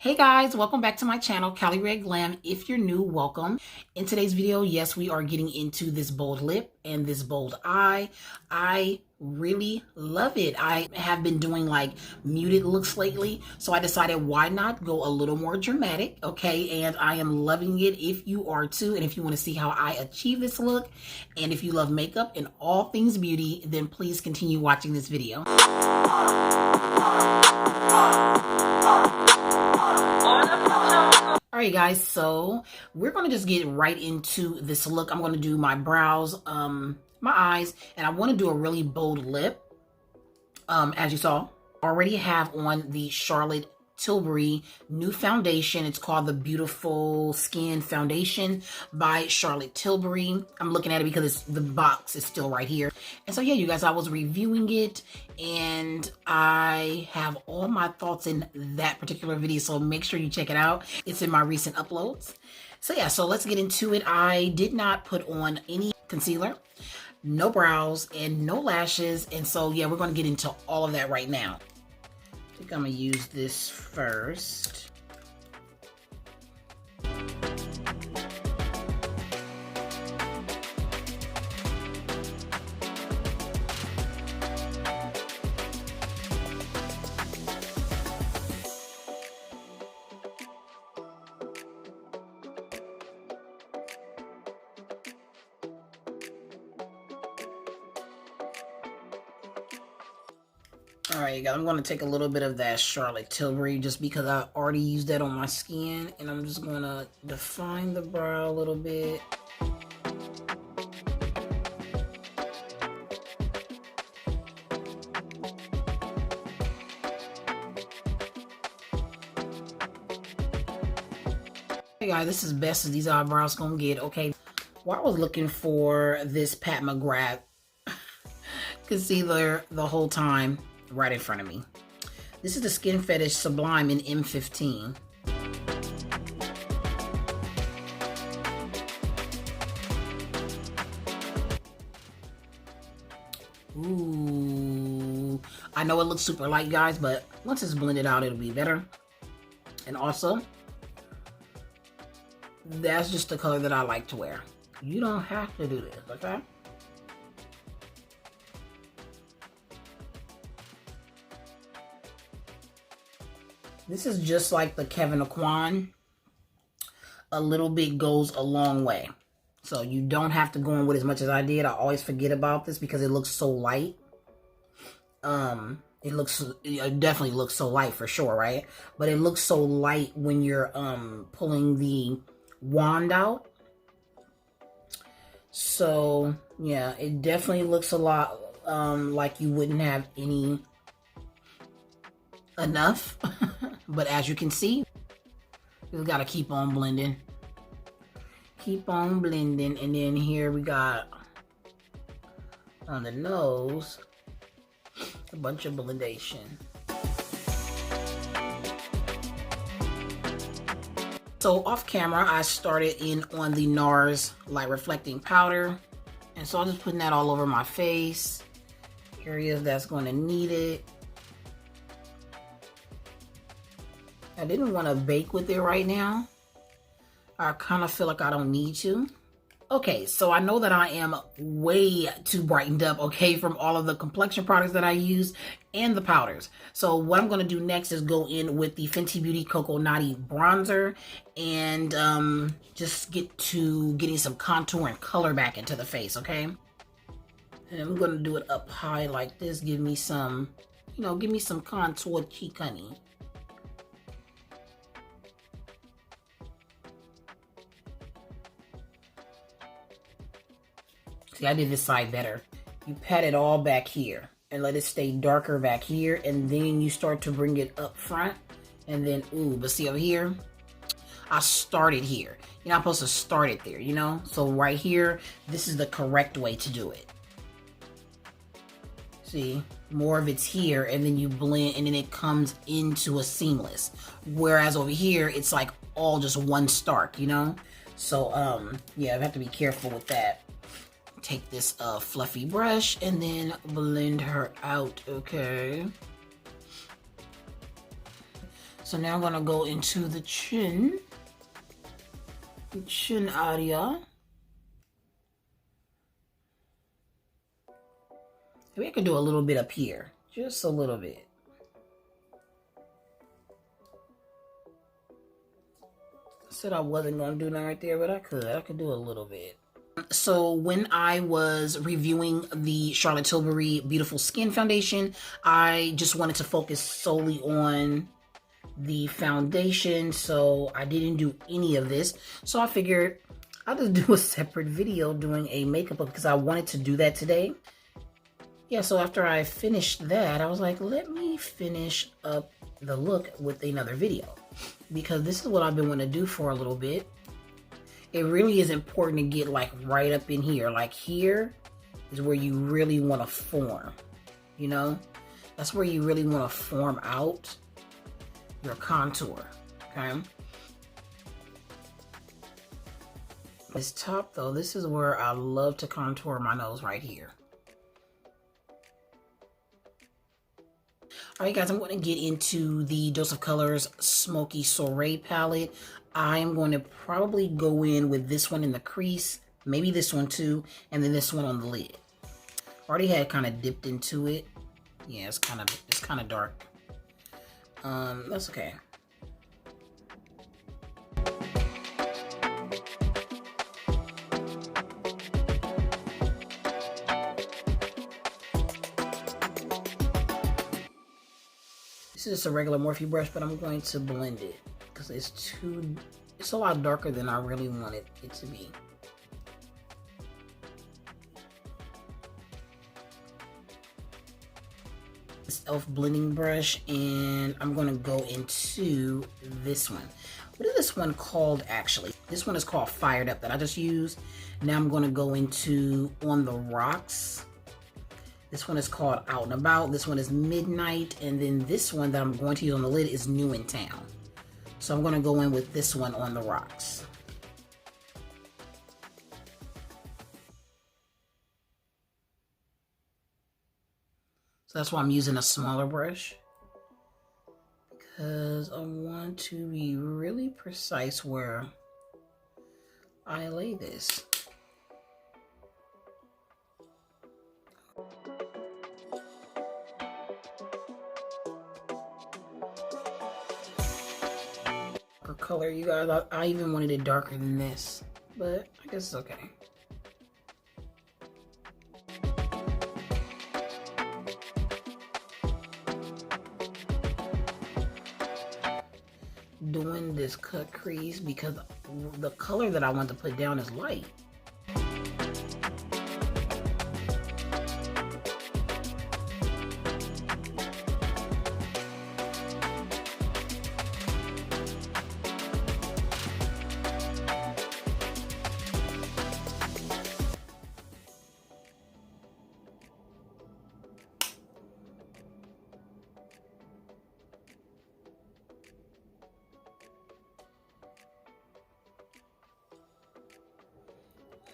Hey guys, welcome back to my channel, Cali Red Glam. If you're new, welcome. In today's video, yes, we are getting into this bold lip and this bold eye. I really love it. I have been doing like muted looks lately, so I decided why not go a little more dramatic, okay? And I am loving it if you are too, and if you want to see how I achieve this look, and if you love makeup and all things beauty, then please continue watching this video. Alright guys, so we're going to just get right into this look. I'm going to do my brows, my eyes, and I want to do a really bold lip. As you saw, already have on the Charlotte Tilbury new foundation. It's called the Beautiful Skin Foundation by Charlotte Tilbury. I'm looking at it because the box is still right here. And so yeah, you guys, I was reviewing it and I have all my thoughts in that particular video, so make sure you check it out. It's in my recent uploads. So yeah, so let's get into it. I did not put on any concealer, no brows, and no lashes. And so yeah, we're going to get into all of that right now. I think I'm going to use this first. Alright guys, I'm going to take a little bit of that Charlotte Tilbury just because I already used that on my skin, and I'm just going to define the brow a little bit. Hey guys, this is best as these eyebrows gonna get, okay? While I was looking for this Pat McGrath concealer the whole time, right in front of me. This is the Skin Fetish Sublime in M15. Ooh, I know it looks super light, guys, but once it's blended out, it'll be better. And also, that's just the color that I like to wear. You don't have to do this, okay? This is just like the Kevyn Aucoin. A little bit goes a long way. So you don't have to go in with as much as I did. I always forget about this because it looks so light. It definitely looks so light for sure, right? But it looks so light when you're pulling the wand out. So yeah, it definitely looks a lot like you wouldn't have enough. But as you can see, we gotta keep on blending. Keep on blending. And then here we got on the nose a bunch of blendation. So off camera, I started in on the NARS Light Reflecting Powder. And so I'm just putting that all over my face. Areas that's going to need it. I didn't want to bake with it right now. I kind of feel like I don't need to. Okay, so I know that I am way too brightened up, okay, from all of the complexion products that I use and the powders. So what I'm going to do next is go in with the Fenty Beauty Cocoa Naughty Bronzer and just get to getting some contour and color back into the face, okay? And I'm going to do it up high like this. Give me some, give me some contour cheek, honey. See, I did this side better. You pat it all back here and let it stay darker back here, and then you start to bring it up front, and then, ooh, but see over here, I started here. You're not supposed to start it there, So right here, this is the correct way to do it. See, more of it's here, and then you blend, and then it comes into a seamless. Whereas over here, it's like all just one start, So, yeah, I have to be careful with that. Take this fluffy brush and then blend her out, okay? So now I'm gonna go into the chin area. Maybe I could do a little bit up here, just a little bit. I said I wasn't gonna do that right there, but I could do a little bit. So when I was reviewing the Charlotte Tilbury Beautiful Skin Foundation, I just wanted to focus solely on the foundation, so I didn't do any of this. So I figured I'll just do a separate video doing a makeup look because I wanted to do that today. Yeah, so after I finished that, I was like, let me finish up the look with another video because this is what I've been wanting to do for a little bit. It really is important to get like right up in here. Like here is where you really want to form, you know? That's where you really want to form out your contour, okay? This top though, this is where I love to contour my nose right here. All right, guys, I'm going to get into the Dose of Colors Smoky Soiree palette. I'm going to probably go in with this one in the crease, maybe this one too, and then this one on the lid. Already had kind of dipped into it. Yeah, it's kind of dark. That's okay. This is just a regular Morphe brush, but I'm going to blend it because it's a lot darker than I really wanted it to be. This e.l.f. blending brush, and I'm going to go into this one. What is this one called actually? This one is called Fired Up that I just used. Now I'm going to go into On the Rocks. This one is called Out and About. This one is Midnight. And then this one that I'm going to use on the lid is New in Town. So I'm going to go in with this one On the Rocks. So that's why I'm using a smaller brush. Because I want to be really precise where I lay this. Color, you guys, I even wanted it darker than this, but I guess it's okay. Doing this cut crease because the color that I want to put down is light.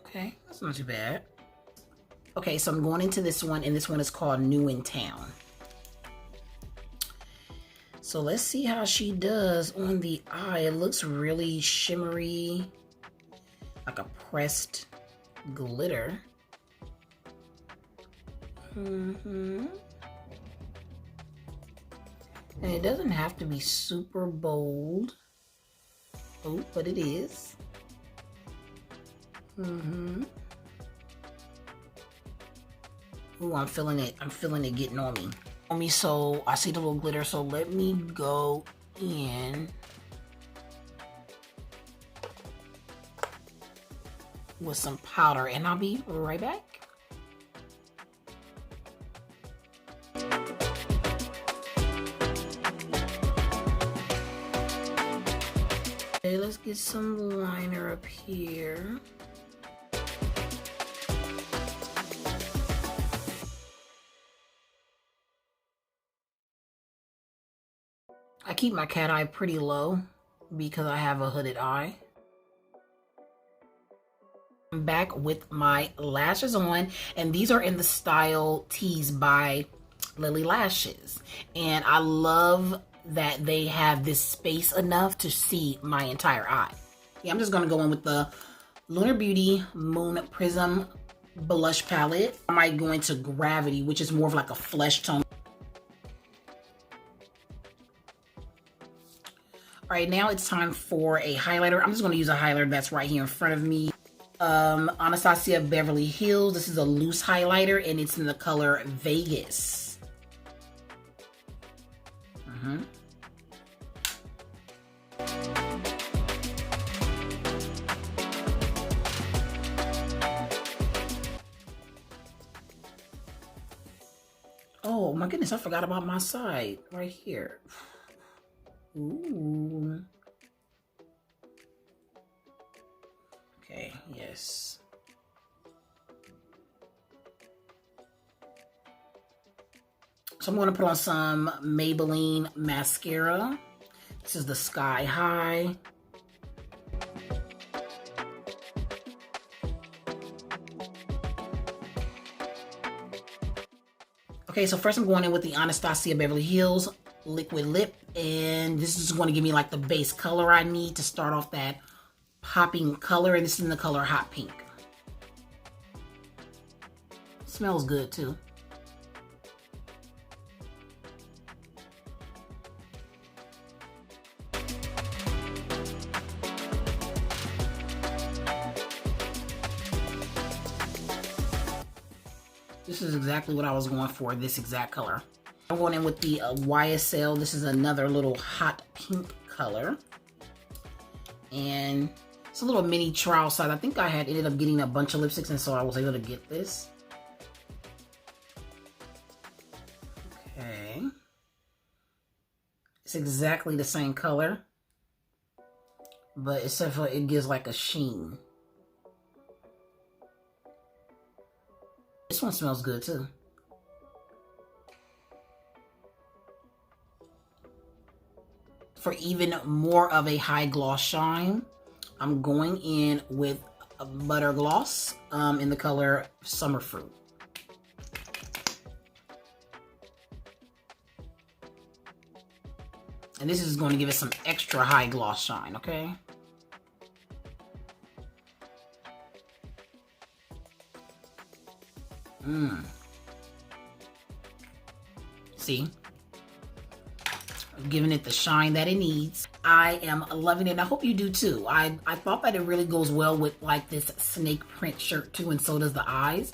Okay, that's not too bad. Okay, so I'm going into this one, and this one is called New in Town. So let's see how she does on the eye. It looks really shimmery, like a pressed glitter. And it doesn't have to be super bold. Oh, but it is. Ooh, I'm feeling it. I'm feeling it getting on me. So I see the little glitter. So let me go in with some powder, and I'll be right back. Okay, let's get some liner up here. I keep my cat eye pretty low because I have a hooded eye. I'm back with my lashes on, and these are in the style Tease by Lily Lashes. And I love that they have this space enough to see my entire eye. Yeah, I'm just gonna go in with the Lunar Beauty Moon Prism blush palette. I might go into Gravity, which is more of like a flesh tone. All right, now it's time for a highlighter. I'm just gonna use a highlighter that's right here in front of me. Anastasia Beverly Hills. This is a loose highlighter and it's in the color Vegas. Oh my goodness, I forgot about my side right here. Ooh. Okay, yes. So I'm going to put on some Maybelline mascara. This is the Sky High. Okay, so first I'm going in with the Anastasia Beverly Hills Liquid Lip, and this is going to give me like the base color I need to start off that popping color, and this is in the color Hot Pink. Smells good too. This is exactly what I was going for, this exact color. I'm going in with the YSL. This is another little hot pink color. And it's a little mini trial size. I think I had ended up getting a bunch of lipsticks, and so I was able to get this. Okay. It's exactly the same color, but except for it gives like a sheen. This one smells good too. For even more of a high gloss shine, I'm going in with a Butter Gloss in the color Summer Fruit. And this is going to give it some extra high gloss shine, okay? See? Giving it the shine that it needs. I am loving it, and I hope you do too. I thought that it really goes well with like this snake print shirt too, and so does the eyes.